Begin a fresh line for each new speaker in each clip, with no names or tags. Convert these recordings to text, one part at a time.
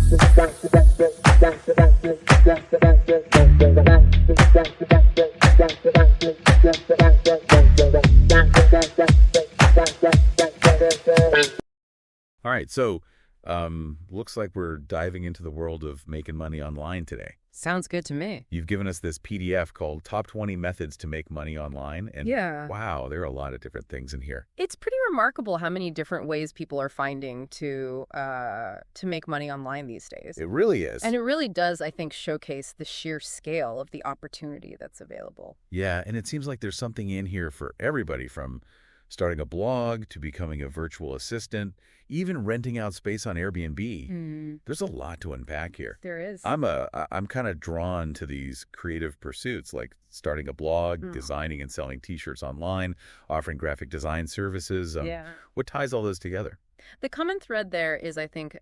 All right, so looks like we're diving into the world of making money online today.
Sounds good to me.
You've given us this PDF called Top 20 Methods to Make Money Online, and
Yeah.
wow, there are a lot of different things in here.
It's pretty remarkable how many different ways people are finding to make money online these days.
It really is.
And it really does, I think, showcase the sheer scale of the opportunity that's available.
Yeah, and it seems like there's something in here for everybody, from starting a blog to becoming a virtual assistant, even renting out space on Airbnb. There's a lot to unpack here.
There is.
I'm kind of drawn to these creative pursuits, like starting a blog, designing and selling t-shirts online, offering graphic design services. What ties all those together?
The common thread there is, I think,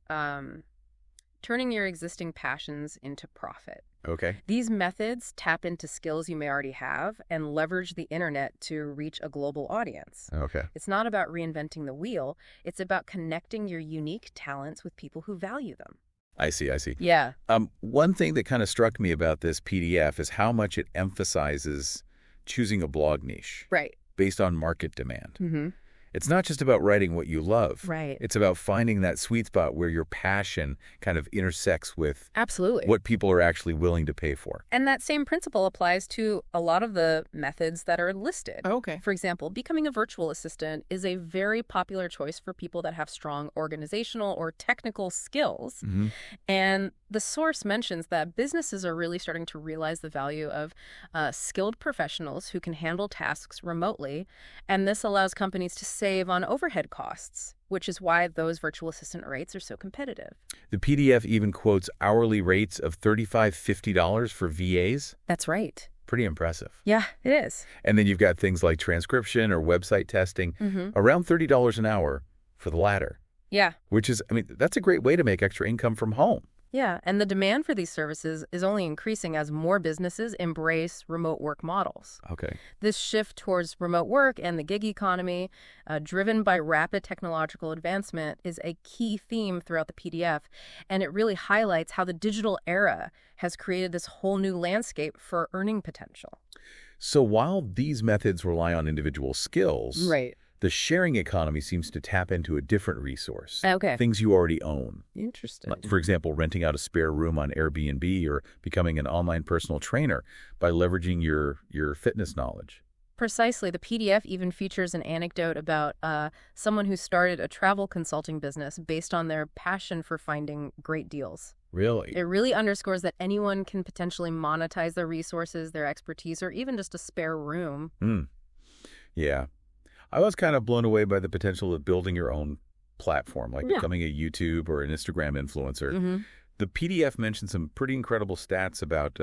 turning your existing passions into profit.
Okay.
These methods tap into skills you may already have and leverage the internet to reach a global audience.
Okay.
It's not about reinventing the wheel. It's about connecting your unique talents with people who value them.
I see.
Yeah.
One thing that kind of struck me about this PDF is how much it emphasizes choosing a blog niche.
Right.
Based on market demand.
Mm-hmm.
It's not just about writing what you love.
Right.
It's about finding that sweet spot where your passion kind of intersects with
Absolutely.
what people are actually willing to pay for.
And that same principle applies to a lot of the methods that are listed.
Okay.
For example, becoming a virtual assistant is a very popular choice for people that have strong organizational or technical skills.
Mm-hmm.
And the source mentions that businesses are really starting to realize the value of skilled professionals who can handle tasks remotely. And this allows companies to save on overhead costs, which is why those virtual assistant rates are so competitive.
The PDF even quotes hourly rates of $35, $50 for VAs.
That's right.
Pretty impressive.
Yeah, it is.
And then you've got things like transcription or website testing, around $30 an hour for the latter.
Yeah.
Which is, that's a great way to make extra income from home.
Yeah, and the demand for these services is only increasing as more businesses embrace remote work models.
Okay.
This shift towards remote work and the gig economy, driven by rapid technological advancement, is a key theme throughout the PDF, and it really highlights how the digital era has created this whole new landscape for earning potential.
So while these methods rely on individual skills,
Right.
the sharing economy seems to tap into a different resource.
Okay.
Things you already own.
Interesting.
Like, for example, renting out a spare room on Airbnb or becoming an online personal trainer by leveraging your fitness knowledge.
Precisely. The PDF even features an anecdote about someone who started a travel consulting business based on their passion for finding great deals.
Really?
It really underscores that anyone can potentially monetize their resources, their expertise, or even just a spare room.
Yeah. I was kind of blown away by the potential of building your own platform, like becoming a YouTube or an Instagram influencer. The PDF mentioned some pretty incredible stats about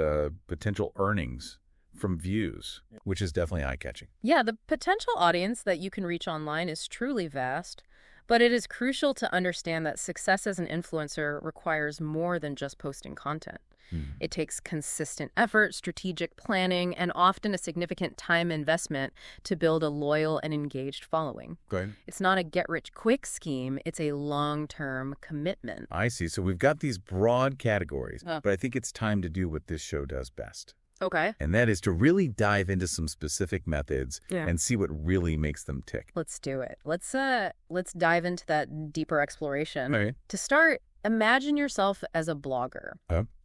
potential earnings from views, which is definitely eye-catching.
Yeah, the potential audience that you can reach online is truly vast, but it is crucial to understand that success as an influencer requires more than just posting content. It takes consistent effort, strategic planning, and often a significant time investment to build a loyal and engaged following.
Good.
It's not a get-rich-quick scheme. It's a long-term commitment.
I see. So we've got these broad categories, but I think it's time to do what this show does best.
Okay.
And that is to really dive into some specific methods and see what really makes them tick.
Let's do it. Let's dive into that deeper exploration.
All right.
To start, imagine yourself as a blogger.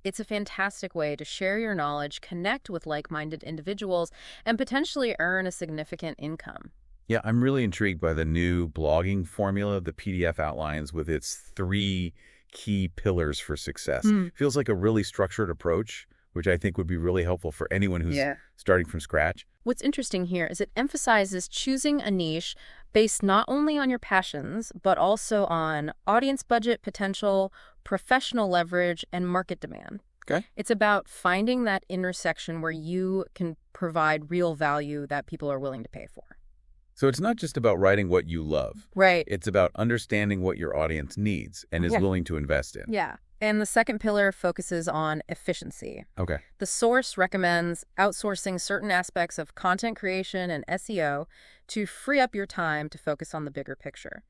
It's a fantastic way to share your knowledge, connect with like-minded individuals, and potentially earn a significant income.
Yeah, I'm really intrigued by the new blogging formula the PDF outlines with its 3 key pillars for success. Feels like a really structured approach, which I think would be really helpful for anyone who's starting from scratch.
What's interesting here is it emphasizes choosing a niche based not only on your passions, but also on audience budget potential, professional leverage, and market demand.
Okay.
It's about finding that intersection where you can provide real value that people are willing to pay for.
So it's not just about writing what you love.
Right.
It's about understanding what your audience needs and is willing to invest in.
Yeah. And the second pillar focuses on efficiency.
Okay.
The source recommends outsourcing certain aspects of content creation and SEO to free up your time to focus on the bigger picture.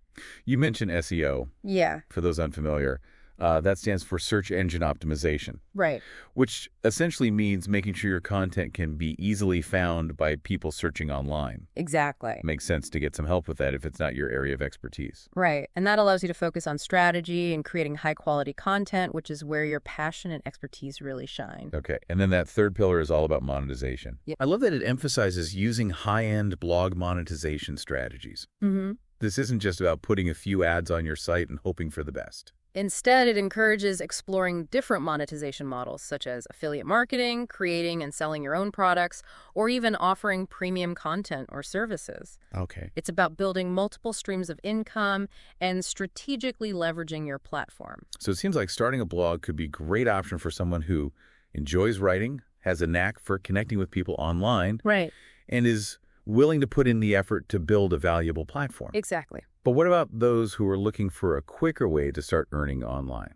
You mentioned SEO.
Yeah.
For those unfamiliar. That stands for search engine optimization,
Right.
which essentially means making sure your content can be easily found by people searching online.
Exactly.
Makes sense to get some help with that if it's not your area of expertise.
Right. And that allows you to focus on strategy and creating high-quality content, which is where your passion and expertise really shine.
Okay, and then that third pillar is all about monetization.
Yep.
I love that it emphasizes using high-end blog monetization strategies.
Mm-hmm.
This isn't just about putting a few ads on your site and hoping for the best.
Instead, it encourages exploring different monetization models, such as affiliate marketing, creating and selling your own products, or even offering premium content or services.
Okay.
It's about building multiple streams of income and strategically leveraging your platform.
So it seems like starting a blog could be a great option for someone who enjoys writing, has a knack for connecting with people online,
Right.
and is willing to put in the effort to build a valuable platform.
Exactly.
But what about those who are looking for a quicker way to start earning online?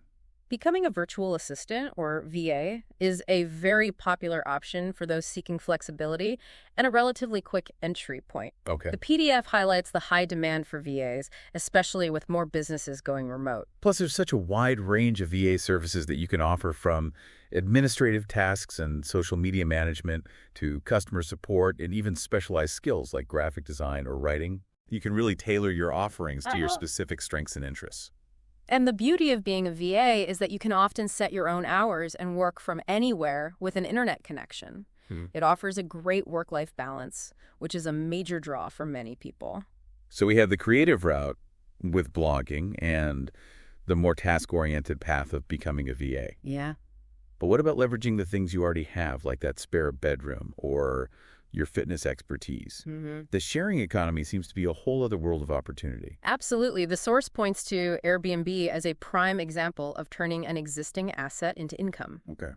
Becoming a virtual assistant, or VA, is a very popular option for those seeking flexibility and a relatively quick entry point.
Okay.
The PDF highlights the high demand for VAs, especially with more businesses going remote.
Plus, there's such a wide range of VA services that you can offer, from administrative tasks and social media management to customer support and even specialized skills like graphic design or writing. You can really tailor your offerings to your specific strengths and interests.
And the beauty of being a VA is that you can often set your own hours and work from anywhere with an internet connection. It offers a great work-life balance, which is a major draw for many people.
So we have the creative route with blogging and the more task-oriented path of becoming a VA.
Yeah.
But what about leveraging the things you already have, like that spare bedroom or your fitness expertise? The sharing economy seems to be a whole other world of opportunity.
Absolutely. The source points to Airbnb as a prime example of turning an existing asset into income.
Okay.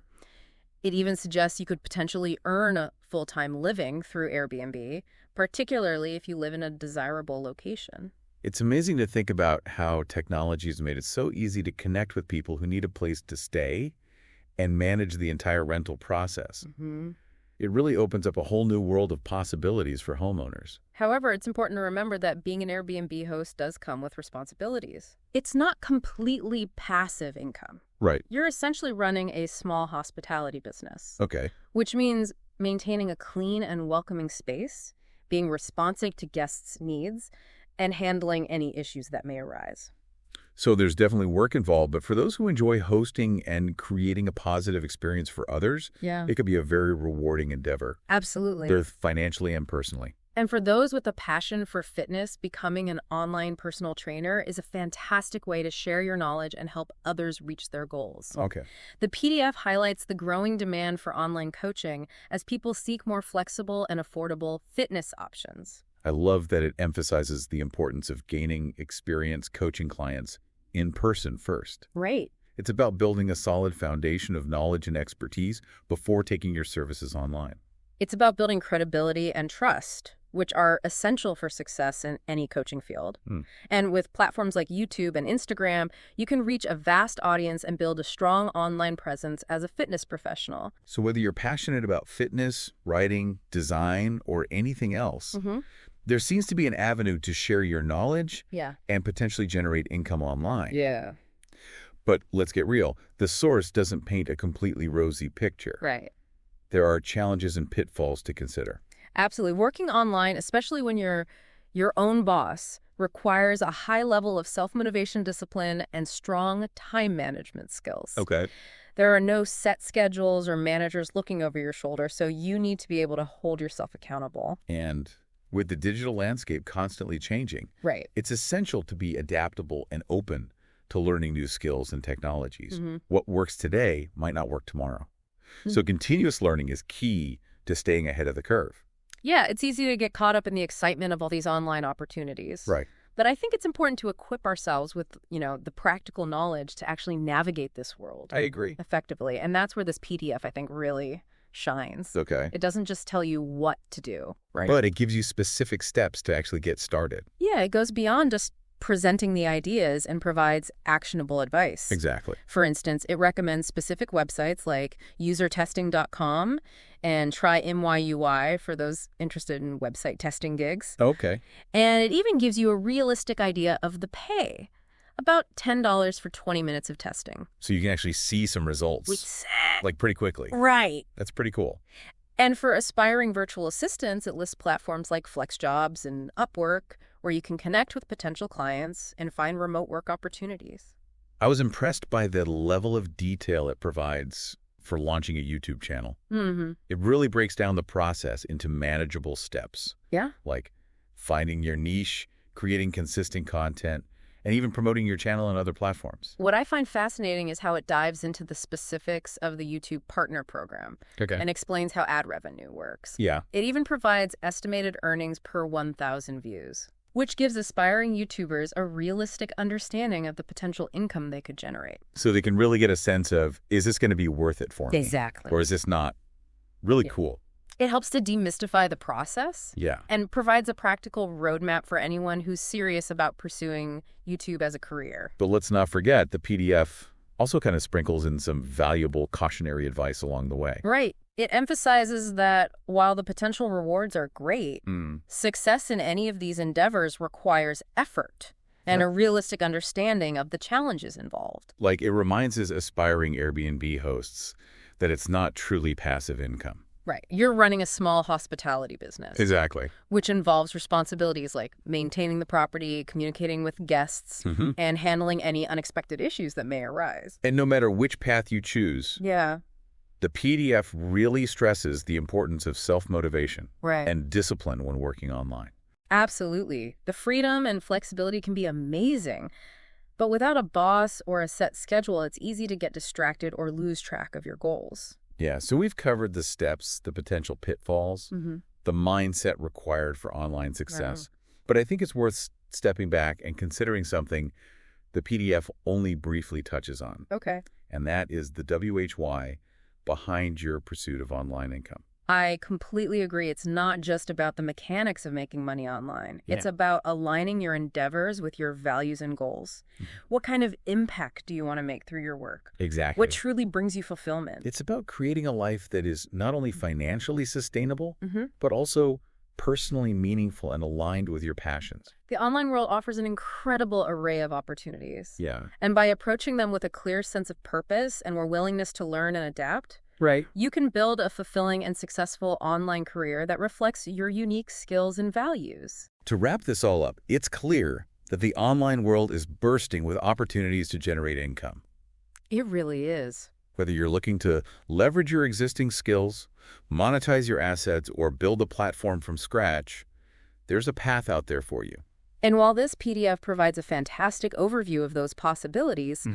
It even suggests you could potentially earn a full-time living through Airbnb, particularly if you live in a desirable location.
It's amazing to think about how technology has made it so easy to connect with people who need a place to stay and manage the entire rental process. It really opens up a whole new world of possibilities for homeowners.
However, it's important to remember that being an Airbnb host does come with responsibilities. It's not completely passive income.
Right.
You're essentially running a small hospitality business,
Okay.
which means maintaining a clean and welcoming space, being responsive to guests' needs, and handling any issues that may arise.
So there's definitely work involved, but for those who enjoy hosting and creating a positive experience for others, it could be a very rewarding endeavor,
Absolutely.
both financially and personally.
And for those with a passion for fitness, becoming an online personal trainer is a fantastic way to share your knowledge and help others reach their goals.
Okay.
The PDF highlights the growing demand for online coaching as people seek more flexible and affordable fitness options.
I love that it emphasizes the importance of gaining experience coaching clients in person first.
Right.
It's about building a solid foundation of knowledge and expertise before taking your services online.
It's about building credibility and trust, which are essential for success in any coaching field. And with platforms like YouTube and Instagram, you can reach a vast audience and build a strong online presence as a fitness professional.
So whether you're passionate about fitness, writing, design, or anything else, there seems to be an avenue to share your knowledge and potentially generate income online.
Yeah.
But let's get real. The source doesn't paint a completely rosy picture.
Right.
There are challenges and pitfalls to consider.
Absolutely. Working online, especially when you're your own boss, requires a high level of self-motivation, discipline, and strong time management skills.
Okay.
There are no set schedules or managers looking over your shoulder, so you need to be able to hold yourself accountable.
And with the digital landscape constantly changing,
Right.
it's essential to be adaptable and open to learning new skills and technologies. What works today might not work tomorrow. So continuous learning is key to staying ahead of the curve.
Yeah, it's easy to get caught up in the excitement of all these online opportunities.
Right.
But I think it's important to equip ourselves with, the practical knowledge to actually navigate this world
I agree.
effectively. And that's where this PDF, I think, really shines.
Okay.
It doesn't just tell you what to do, right?
But it gives you specific steps to actually get started.
Yeah, it goes beyond just presenting the ideas and provides actionable advice.
Exactly.
For instance, it recommends specific websites like usertesting.com and try MYUI for those interested in website testing gigs.
Okay.
And it even gives you a realistic idea of the pay. About $10 for 20 minutes of testing.
So you can actually see some results, like pretty quickly.
Right.
That's pretty cool.
And for aspiring virtual assistants, it lists platforms like FlexJobs and Upwork, where you can connect with potential clients and find remote work opportunities.
I was impressed by the level of detail it provides for launching a YouTube channel. It really breaks down the process into manageable steps.
Yeah.
Like finding your niche, creating consistent content, and even promoting your channel on other platforms.
What I find fascinating is how it dives into the specifics of the YouTube Partner Program and explains how ad revenue works.
Yeah.
It even provides estimated earnings per 1,000 views, which gives aspiring YouTubers a realistic understanding of the potential income they could generate.
So they can really get a sense of, is this going to be worth it for me?
Exactly.
Or is this not? Really cool.
It helps to demystify the process
Yeah.
and provides a practical roadmap for anyone who's serious about pursuing YouTube as a career.
But let's not forget, the PDF also kind of sprinkles in some valuable cautionary advice along the way.
Right. It emphasizes that while the potential rewards are great, success in any of these endeavors requires effort and a realistic understanding of the challenges involved.
Like, it reminds us aspiring Airbnb hosts that it's not truly passive income.
Right. You're running a small hospitality business.
Exactly.
Which involves responsibilities like maintaining the property, communicating with guests, and handling any unexpected issues that may arise.
And no matter which path you choose, the PDF really stresses the importance of self-motivation and discipline when working online.
Absolutely. The freedom and flexibility can be amazing. But without a boss or a set schedule, it's easy to get distracted or lose track of your goals.
Yeah, so we've covered the steps, the potential pitfalls, the mindset required for online success. But I think it's worth stepping back and considering something the PDF only briefly touches on. And that is the WHY behind your pursuit of online income.
I completely agree. It's not just about the mechanics of making money online. It's about aligning your endeavors with your values and goals. What kind of impact do you want to make through your work?
Exactly.
What truly brings you fulfillment?
It's about creating a life that is not only financially sustainable, but also personally meaningful and aligned with your passions.
The online world offers an incredible array of opportunities.
Yeah.
And by approaching them with a clear sense of purpose and a willingness to learn and adapt, you can build a fulfilling and successful online career that reflects your unique skills and values.
To wrap this all up, it's clear that the online world is bursting with opportunities to generate income.
It really is.
Whether you're looking to leverage your existing skills, monetize your assets, or build a platform from scratch, there's a path out there for you.
And while this PDF provides a fantastic overview of those possibilities,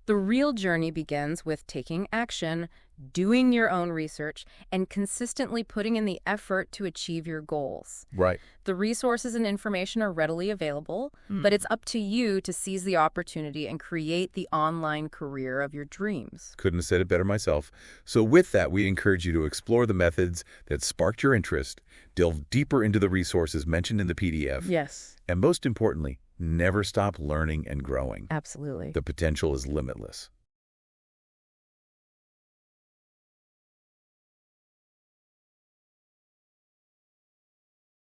the real journey begins with taking action, doing your own research, and consistently putting in the effort to achieve your goals.
Right.
The resources and information are readily available, but it's up to you to seize the opportunity and create the online career of your dreams.
Couldn't have said it better myself. So with that, we encourage you to explore the methods that sparked your interest, delve deeper into the resources mentioned in the PDF,
Yes.
and most importantly, never stop learning and growing.
Absolutely.
The potential is limitless.